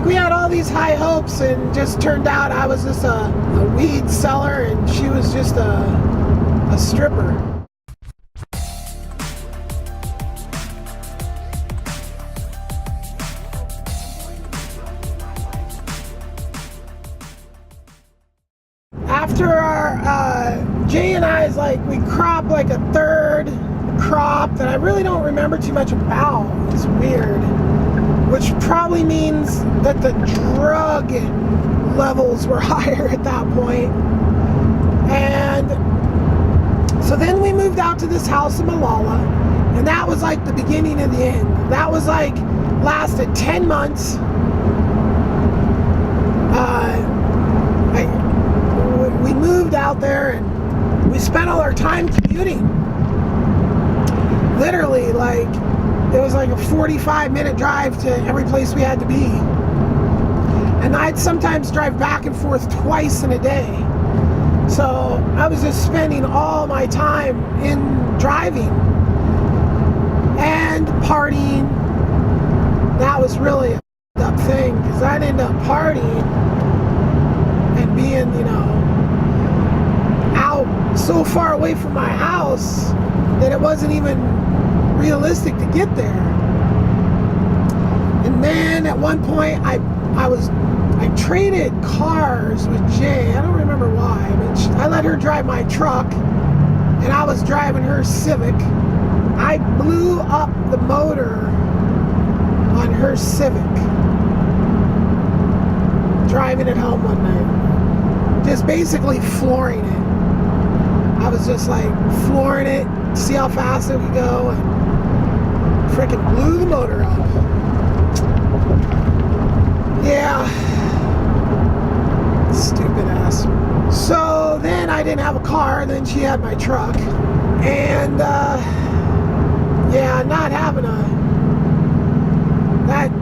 we had all these high hopes, and just turned out I was just a weed seller, and she was just a stripper. After our, Jay and I's we cropped like a third crop that I really don't remember too much about. It's weird. Which probably means that the drug levels were higher at that point. And so then we moved out to this house in Malala, and that was like the beginning of the end. That was lasted 10 months. We moved out there, and we spent all our time commuting. Literally, it was like a 45-minute drive to every place we had to be. And I'd sometimes drive back and forth twice in a day. So I was just spending all my time in driving and partying. That was really a up thing, because I'd end up partying and being, out so far away from my house that it wasn't even realistic to get there. And then at one point I traded cars with Jay. I don't remember why, but I let her drive my truck and I was driving her Civic. I blew up the motor on her Civic driving it home one night, just basically flooring it. I was just flooring it, see how fast it could go, and freaking blew the motor up. Yeah. Stupid ass. So then I didn't have a car, then she had my truck. And yeah, not having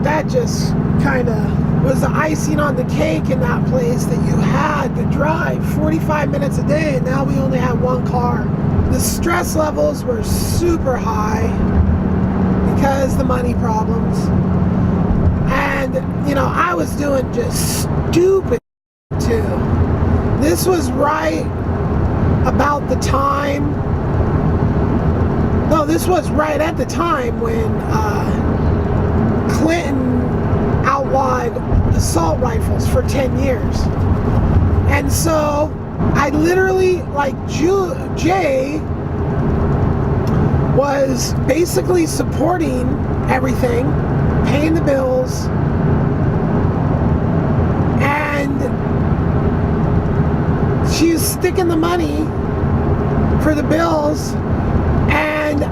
that just kind of was the icing on the cake in that place, that you had to drive 45 minutes a day, and now we only have one car. The stress levels were super high because the money problems. And, I was doing just stupid too. This was right about the time, no, this was right at the time when Clinton outlawed assault rifles for 10 years. And so I literally, Jay was basically supporting everything, paying the bills, and she's sticking the money for the bills, and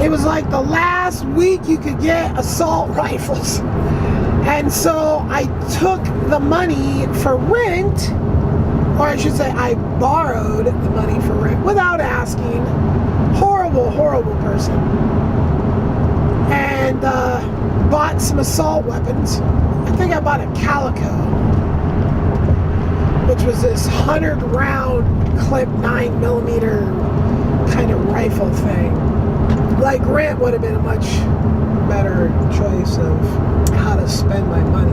it was the last week you could get assault rifles. And so I took the money for rent, or I should say I borrowed the money for rent without asking. Horrible person. And bought some assault weapons. I think I bought a Calico, which was this 100-round clip 9mm kind of rifle thing. Rent would have been a much better choice of how to spend my money.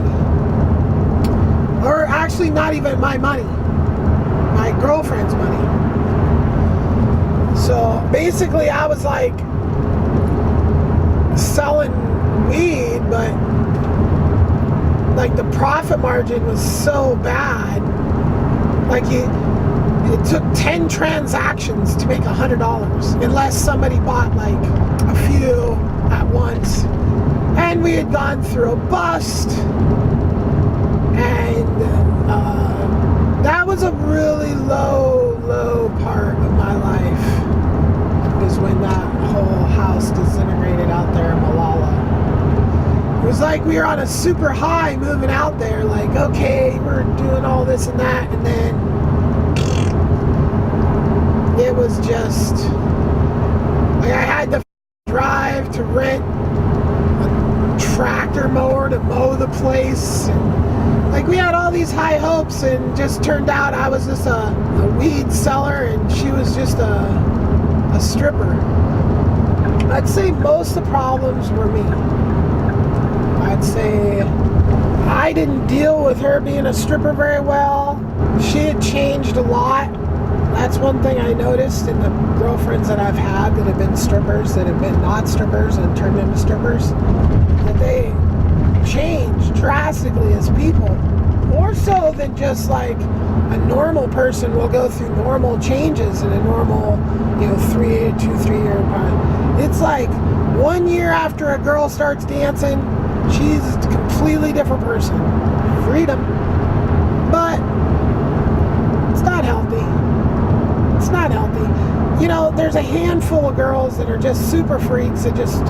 Or actually not even my money, my girlfriend's money. So basically I was selling weed, but the profit margin was so bad. It took 10 transactions to make $100, unless somebody bought a few at once. And we had gone through a bust, and that was a really low part of my life, was when that whole house disintegrated out there in Malala. It was we were on a super high moving out there, okay, we're doing all this and that, and then it was just I had to drive to rent a tractor mower to mow the place, and we had all these high hopes, and just turned out I was just a weed seller, and she was just a stripper. I'd say most of the problems were me. I'd say I didn't deal with her being a stripper very well. She had changed a lot. That's one thing I noticed in the girlfriends that I've had that have been strippers, that have been not strippers and turned into strippers, that they change drastically as people. More so than just like a normal person will go through normal changes in a normal, 3-year time. It's like 1 year after a girl starts dancing, she's a completely different person. Freedom. But it's not healthy. It's not healthy. There's a handful of girls that are just super freaks, that just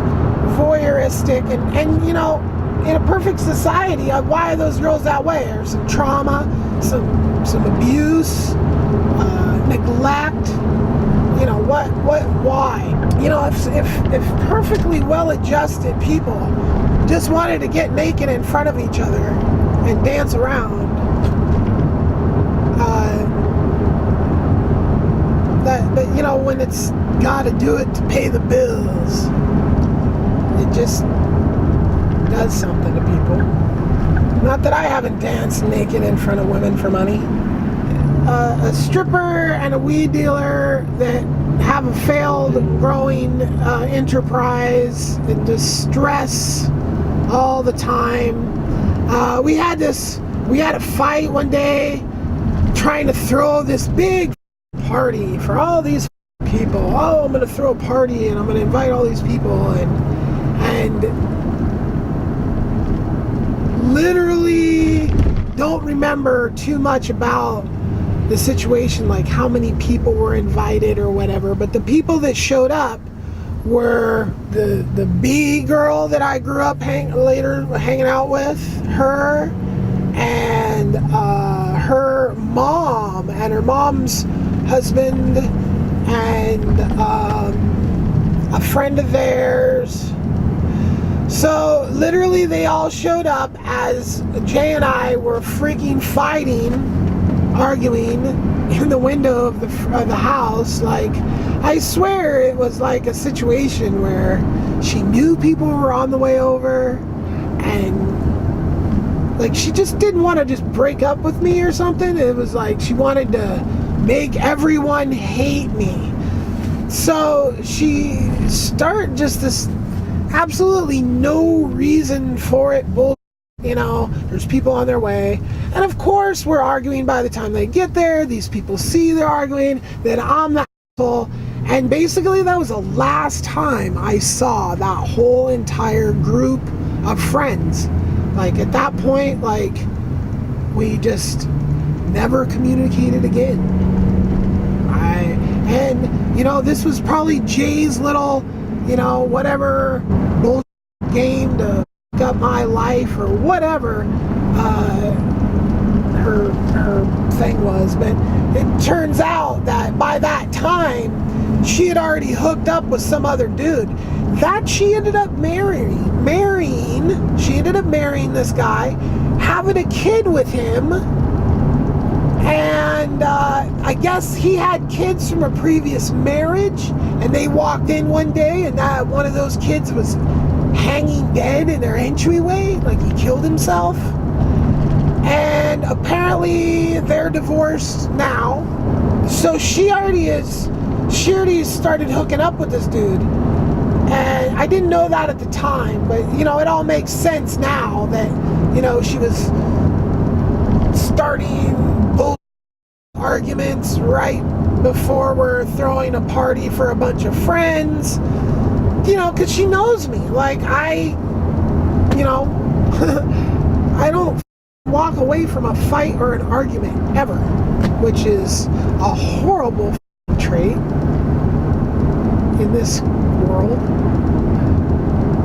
voyeuristic, and in a perfect society, why are those girls that way? There's some trauma, some abuse, neglect. Why? If perfectly well-adjusted people just wanted to get naked in front of each other and dance around, but when it's got to do it to pay the bills, it just does something to people. Not that I haven't danced naked in front of women for money. A stripper and a weed dealer that have a failed growing enterprise in distress all the time. We had a fight one day trying to throw this big party for all these people. Oh, I'm going to throw a party and I'm going to invite all these people, and literally don't remember too much about the situation, like how many people were invited or whatever, but the people that showed up were the B girl that I grew up hanging out with, her, and her mom and her mom's husband, and a friend of theirs. So literally they all showed up as Jay and I were freaking fighting, arguing in the window of the house. Like, I swear it was like a situation where she knew people were on the way over, and like she just didn't want to just break up with me or something. It was like she wanted to make everyone hate me. So she started just this absolutely no reason for it bull. There's people on their way, and of course we're arguing. By the time they get there, these people see they're arguing, that I'm the asshole, and basically that was the last time I saw that whole entire group of friends. Like, at that point, like, we just never communicated again. This was probably Jay's little, whatever bullshit game to fuck up my life or whatever her thing was. But it turns out that by that time, she had already hooked up with some other dude that she ended up marrying. She ended up marrying this guy, having a kid with him. And I guess he had kids from a previous marriage, and they walked in one day, and one of those kids was hanging dead in their entryway, like he killed himself. And apparently they're divorced now. So she already started hooking up with this dude. And I didn't know that at the time, but it all makes sense now that she was starting arguments right before we're throwing a party for a bunch of friends, because she knows me. Like, I don't walk away from a fight or an argument ever, which is a horrible trait in this world.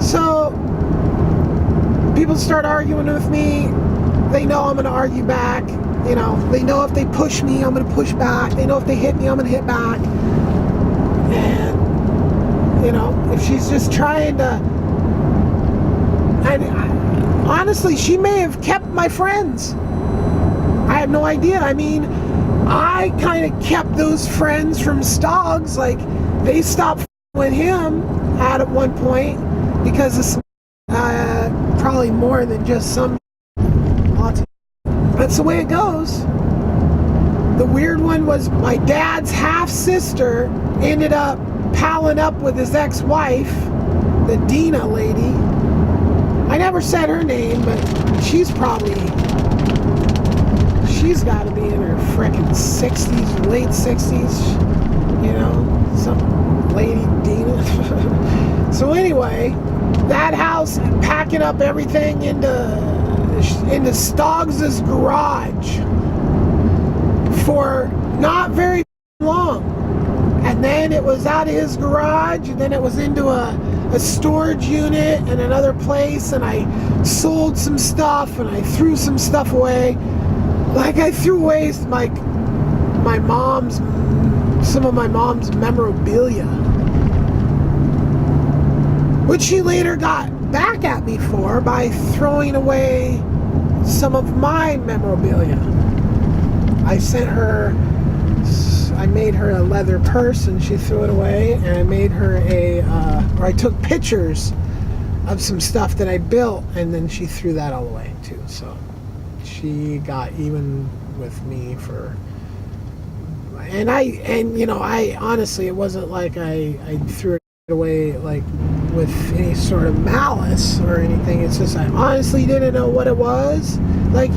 So people start arguing with me. They know I'm going to argue back. They know if they push me, I'm going to push back. They know if they hit me, I'm going to hit back. And, if she's just trying to... honestly, she may have kept my friends. I have no idea. I mean, I kind of kept those friends from Stoggs. Like, they stopped with him at one point because of probably more than just some. That's the way it goes. The weird one was my dad's half-sister ended up palling up with his ex-wife, the Dina lady. I never said her name, but she's got to be in her frickin' 60s, late 60s, you know, some lady Dina. So anyway, that house, packing up everything into Stoggs's garage for not very long. And then it was out of his garage, and then it was into a storage unit in another place, and I sold some stuff, and I threw some stuff away. Like I threw away some of my mom's memorabilia, which she later got back at me for by throwing away some of my memorabilia. I made her a leather purse and she threw it away, and I made her I took pictures of some stuff that I built, and then she threw that all away too. So she got even with me for, and I honestly, it wasn't like I threw it away like with any sort of malice or anything. It's just I honestly didn't know what it was. Like,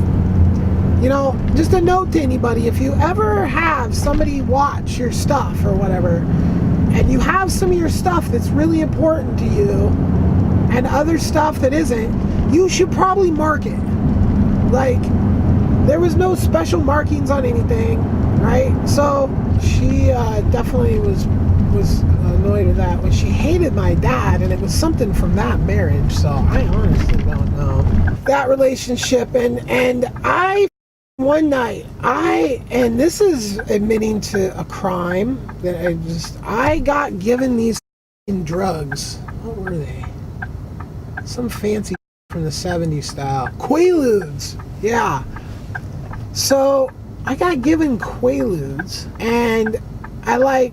you know, just a note to anybody, if you ever have somebody watch your stuff or whatever, and you have some of your stuff that's really important to you and other stuff that isn't, you should probably mark it. Like, there was no special markings on anything, right? So she definitely was annoyed with that. When she hated my dad, and it was something from that marriage, so I honestly don't know that relationship. And I, one night, and this is admitting to a crime that I got given these drugs. What were they? Some fancy from the 70s style. Quaaludes. Yeah. So I got given Quaaludes, and I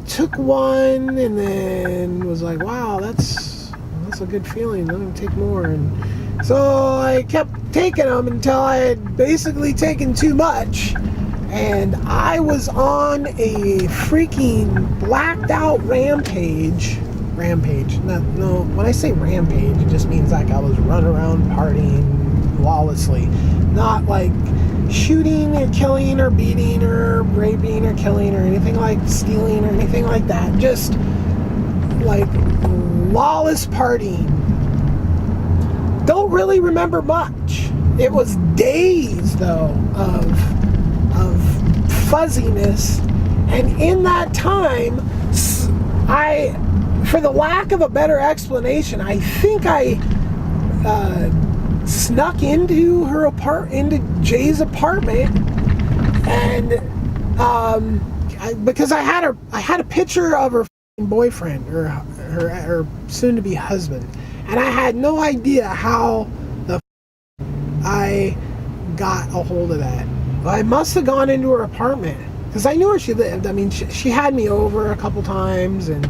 took one and then was like, wow, that's a good feeling. I'm gonna take more. And so I kept taking them until I had basically taken too much, and I was on a freaking blacked out rampage. No, when I say rampage, it just means like I was running around partying lawlessly, not like shooting or killing or beating or raping or killing or anything, like stealing or anything like that. Just like lawless partying. Don't really remember much. It was days though of fuzziness, and in that time for the lack of a better explanation, I think I snuck into into Jay's apartment, and because I had a picture of her boyfriend, or her soon-to-be husband, and I had no idea how I got a hold of that. I must have gone into her apartment because I knew where she lived. I mean, she had me over a couple times, and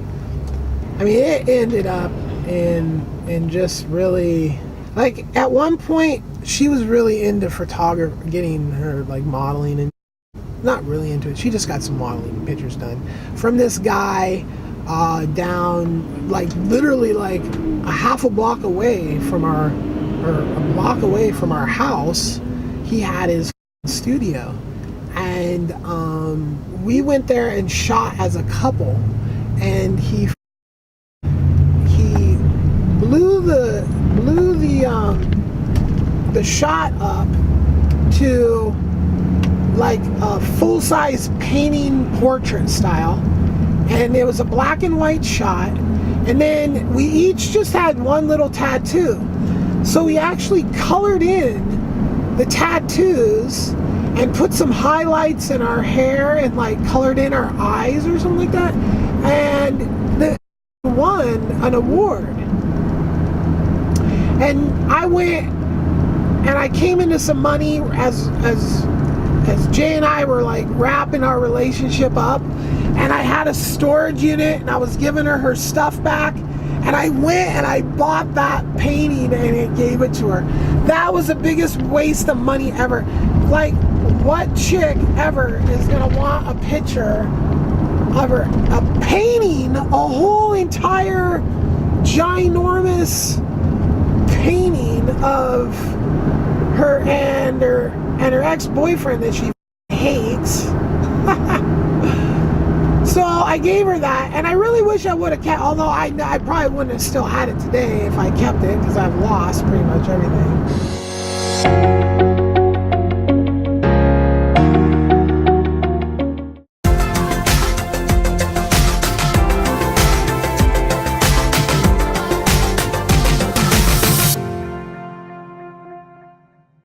I mean, it ended up in just really, like, at one point she was really into photography, getting her like modeling, and not really into it. She just got some modeling pictures done from this guy down, like, literally like a half a block away from our house. He had his studio, and we went there and shot as a couple, and he blew the shot up to like a full-size painting portrait style, and it was a black and white shot, and then we each just had one little tattoo. So we actually colored in the tattoos and put some highlights in our hair and like colored in our eyes or something like that, and won an award. And I went and I came into some money as Jay and I were like wrapping our relationship up, and I had a storage unit and I was giving her stuff back, and I went and I bought that painting and it gave it to her. That was the biggest waste of money ever. Like, what chick ever is gonna want a picture of her, a painting, a whole entire ginormous painting of her and her ex-boyfriend that she hates. So I gave her that, and I really wish I would have kept, although I probably wouldn't have still had it today if I kept it, because I've lost pretty much everything.